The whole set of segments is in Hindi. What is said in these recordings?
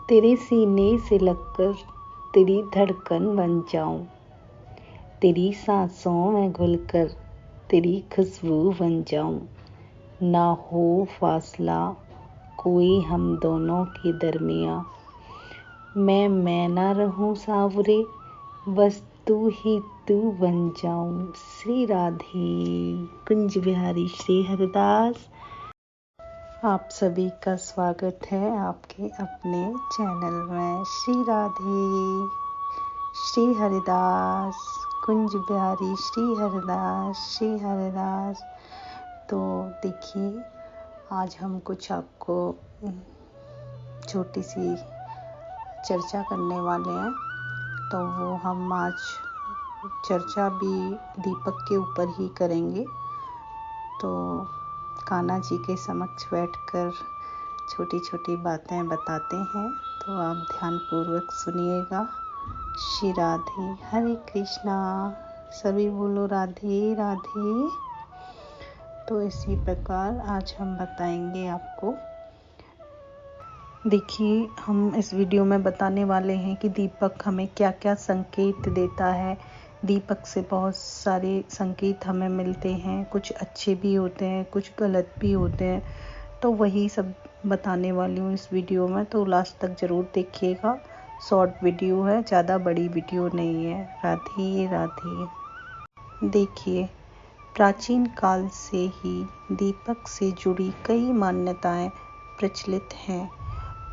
तेरे सीने से लगकर तेरी धड़कन बन जाऊं, तेरी सांसों में घुलकर तेरी खुशबू बन जाऊं। ना हो फासला कोई हम दोनों के दरमियाँ, मैं ना रहूं सावरे, बस तू ही तू बन जाऊं। श्री राधे। कुंज बिहारी श्री हरिदास। आप सभी का स्वागत है आपके अपने चैनल में। श्री राधे श्री हरिदास, कुंज बिहारी श्री हरिदास, श्री हरिदास। तो देखिए, आज हम कुछ आपको छोटी सी चर्चा करने वाले हैं। तो वो हम आज चर्चा भी दीपक के ऊपर ही करेंगे। तो कान्हा जी के समक्ष बैठकर छोटी छोटी बातें बताते हैं, तो आप ध्यानपूर्वक सुनिएगा। श्री राधे। हरे कृष्णा। सभी बोलो राधे राधे। तो इसी प्रकार आज हम बताएंगे आपको। देखिए, हम इस वीडियो में बताने वाले हैं कि दीपक हमें क्या क्या संकेत देता है। दीपक से बहुत सारे संकेत हमें मिलते हैं, कुछ अच्छे भी होते हैं, कुछ गलत भी होते हैं। तो वही सब बताने वाली हूँ इस वीडियो में, तो लास्ट तक ज़रूर देखिएगा। शॉर्ट वीडियो है, ज़्यादा बड़ी वीडियो नहीं है। राधे राधे। देखिए, प्राचीन काल से ही दीपक से जुड़ी कई मान्यताएं प्रचलित हैं।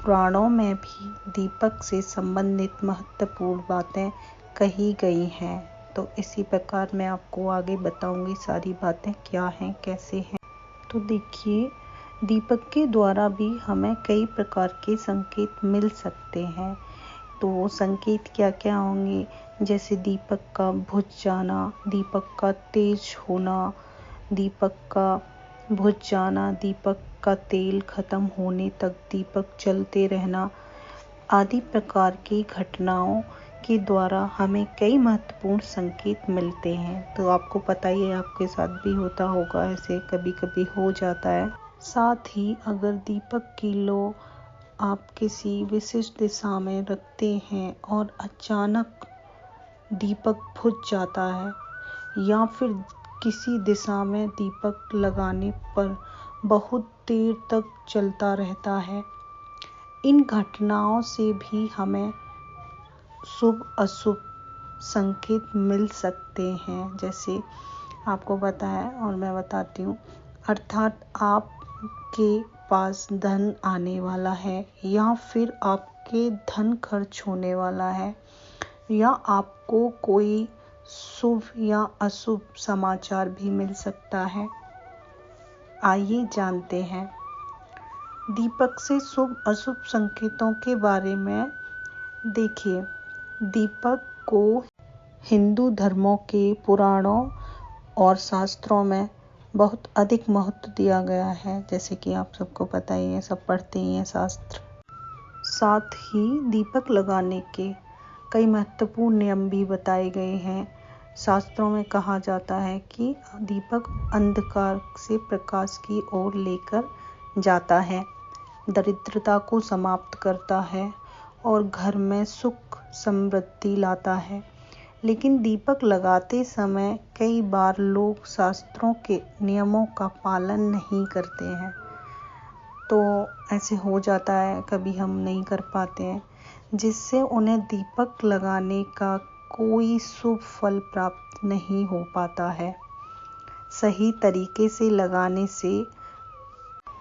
पुराणों में भी दीपक से संबंधित महत्वपूर्ण बातें कही गई हैं। तो इसी प्रकार मैं आपको आगे बताऊंगी सारी बातें क्या हैं, कैसे हैं। तो देखिए, दीपक के द्वारा भी हमें कई प्रकार के संकेत मिल सकते हैं। तो वो संकेत क्या क्या होंगे, जैसे दीपक का बुझ जाना, दीपक का तेज होना, दीपक का बुझ जाना, दीपक का तेल खत्म होने तक दीपक जलते रहना आदि प्रकार की घटनाओं के द्वारा हमें कई महत्वपूर्ण संकेत मिलते हैं। तो आपको पता ही है, आपके साथ भी होता होगा, ऐसे कभी कभी हो जाता है। साथ ही अगर दीपक की लो आप किसी विशिष्ट दिशा में रखते हैं और अचानक दीपक बुझ जाता है, या फिर किसी दिशा में दीपक लगाने पर बहुत देर तक चलता रहता है, इन घटनाओं से भी हमें शुभ अशुभ संकेत मिल सकते हैं। जैसे आपको पता है और मैं बताती हूँ, अर्थात आपके पास धन आने वाला है, या फिर आपके धन खर्च होने वाला है, या आपको कोई शुभ या अशुभ समाचार भी मिल सकता है। आइए जानते हैं दीपक से शुभ अशुभ संकेतों के बारे में। देखिए, दीपक को हिंदू धर्मों के पुराणों और शास्त्रों में बहुत अधिक महत्व दिया गया है, जैसे कि आप सबको पता ही है, सब पढ़ते ही हैं शास्त्र। साथ ही दीपक लगाने के कई महत्वपूर्ण नियम भी बताए गए हैं। शास्त्रों में कहा जाता है कि दीपक अंधकार से प्रकाश की ओर लेकर जाता है, दरिद्रता को समाप्त करता है और घर में सुख समृद्धि लाता है। लेकिन दीपक लगाते समय कई बार लोग शास्त्रों के नियमों का पालन नहीं करते हैं। तो ऐसे हो जाता है, कभी हम नहीं कर पाते हैं, जिससे उन्हें दीपक लगाने का कोई शुभ फल प्राप्त नहीं हो पाता है। सही तरीके से लगाने से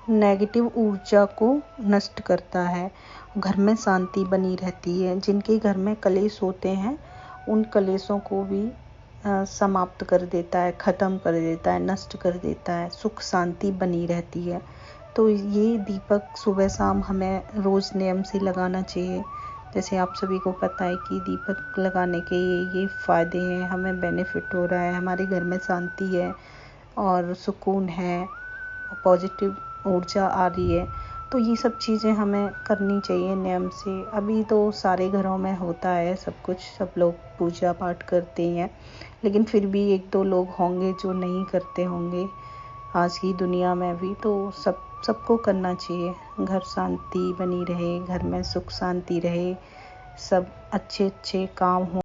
नेगेटिव ऊर्जा को नष्ट करता है, घर में शांति बनी रहती है। जिनके घर में कलेश होते हैं, उन कलेशों को भी समाप्त कर देता है, ख़त्म कर देता है, नष्ट कर देता है, सुख शांति बनी रहती है। तो ये दीपक सुबह शाम हमें रोज़ नियम से लगाना चाहिए। जैसे आप सभी को पता है कि दीपक लगाने के ये फ़ायदे हैं, हमें बेनिफिट हो रहा है, हमारे घर में शांति है और सुकून है, पॉजिटिव ऊर्जा आ रही है। तो ये सब चीज़ें हमें करनी चाहिए नियम से। अभी तो सारे घरों में होता है सब कुछ, सब लोग पूजा पाठ करते हैं, लेकिन फिर भी एक दो लोग होंगे जो नहीं करते होंगे आज की दुनिया में भी। तो सब सबको करना चाहिए। घर शांति बनी रहे, घर में सुख शांति रहे, सब अच्छे अच्छे काम हो।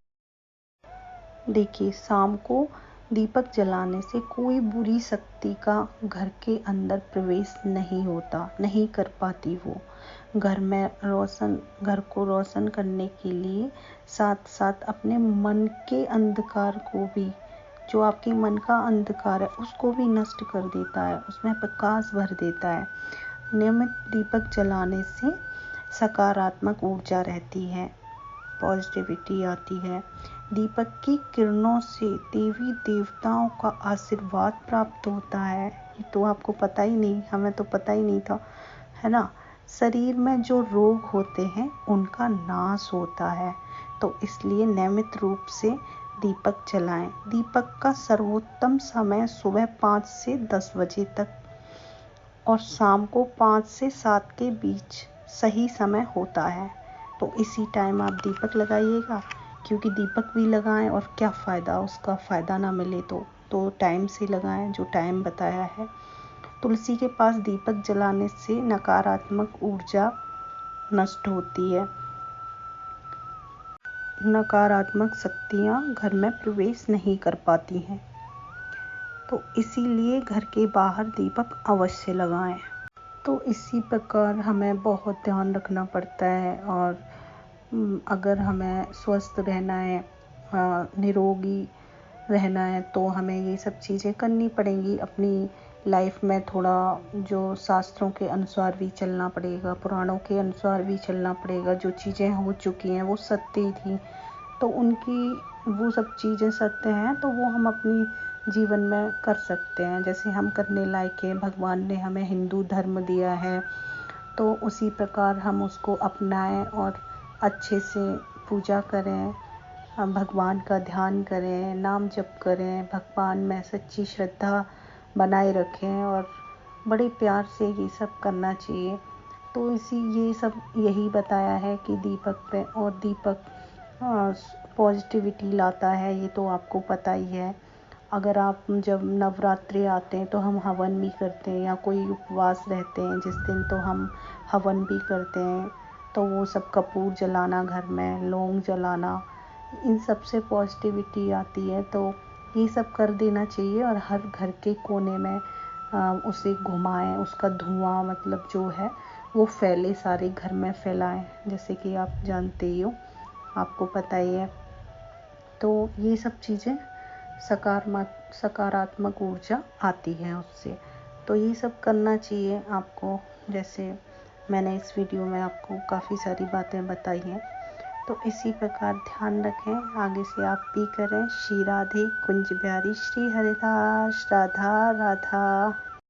देखिए, शाम को दीपक जलाने से कोई बुरी शक्ति का घर के अंदर प्रवेश नहीं होता, नहीं कर पाती वो। घर को रोशन करने के लिए साथ साथ अपने मन के अंधकार को भी, जो आपके मन का अंधकार है, उसको भी नष्ट कर देता है, उसमें प्रकाश भर देता है। नियमित दीपक जलाने से सकारात्मक ऊर्जा रहती है, पॉजिटिविटी आती है। दीपक की किरणों से देवी देवताओं का आशीर्वाद प्राप्त होता है। ये तो आपको पता ही नहीं, हमें तो पता ही नहीं था, है ना। शरीर में जो रोग होते हैं उनका नाश होता है। तो इसलिए नियमित रूप से दीपक जलाएं। दीपक का सर्वोत्तम समय सुबह 5 से 10 बजे तक और शाम को 5 से 7 के बीच सही समय होता है। तो इसी टाइम आप दीपक लगाइएगा, क्योंकि दीपक भी लगाएं और क्या फ़ायदा, उसका फ़ायदा ना मिले तो टाइम से लगाएं, जो टाइम बताया है। तुलसी के पास दीपक जलाने से नकारात्मक ऊर्जा नष्ट होती है, नकारात्मक शक्तियाँ घर में प्रवेश नहीं कर पाती हैं। तो इसीलिए घर के बाहर दीपक अवश्य लगाएं। तो इसी प्रकार हमें बहुत ध्यान रखना पड़ता है। और अगर हमें स्वस्थ रहना है, निरोगी रहना है, तो हमें ये सब चीज़ें करनी पड़ेंगी। अपनी लाइफ में थोड़ा जो शास्त्रों के अनुसार भी चलना पड़ेगा, पुराणों के अनुसार भी चलना पड़ेगा। जो चीज़ें हो चुकी हैं वो सत्य ही थी, तो उनकी वो सब चीज़ें सत्य हैं, तो वो हम अपनी जीवन में कर सकते हैं। जैसे हम करने लायक हैं, भगवान ने हमें हिंदू धर्म दिया है, तो उसी प्रकार हम उसको अपनाएं और अच्छे से पूजा करें, हम भगवान का ध्यान करें, नाम जप करें, भगवान में सच्ची श्रद्धा बनाए रखें और बड़े प्यार से ये सब करना चाहिए। तो ये सब यही बताया है कि दीपक पे, और दीपक पॉजिटिविटी लाता है, ये तो आपको पता ही है। अगर आप जब नवरात्रि आते हैं तो हम हवन भी करते हैं, या कोई उपवास रहते हैं जिस दिन, तो हम हवन भी करते हैं। तो वो सब कपूर जलाना, घर में लौंग जलाना, इन सब से पॉजिटिविटी आती है। तो ये सब कर देना चाहिए और हर घर के कोने में उसे घुमाएं, उसका धुआं मतलब जो है वो फैले, सारे घर में फैलाएं, जैसे कि आप जानते ही हो, आपको पता ही है। तो ये सब चीज़ें सकारात्मक ऊर्जा आती है उससे। तो ये सब करना चाहिए आपको। जैसे मैंने इस वीडियो में आपको काफ़ी सारी बातें बताई हैं, तो इसी प्रकार ध्यान रखें, आगे से आप भी करें। श्री राधे कुंज बिहारी, श्री हरिदास, राधा राधा।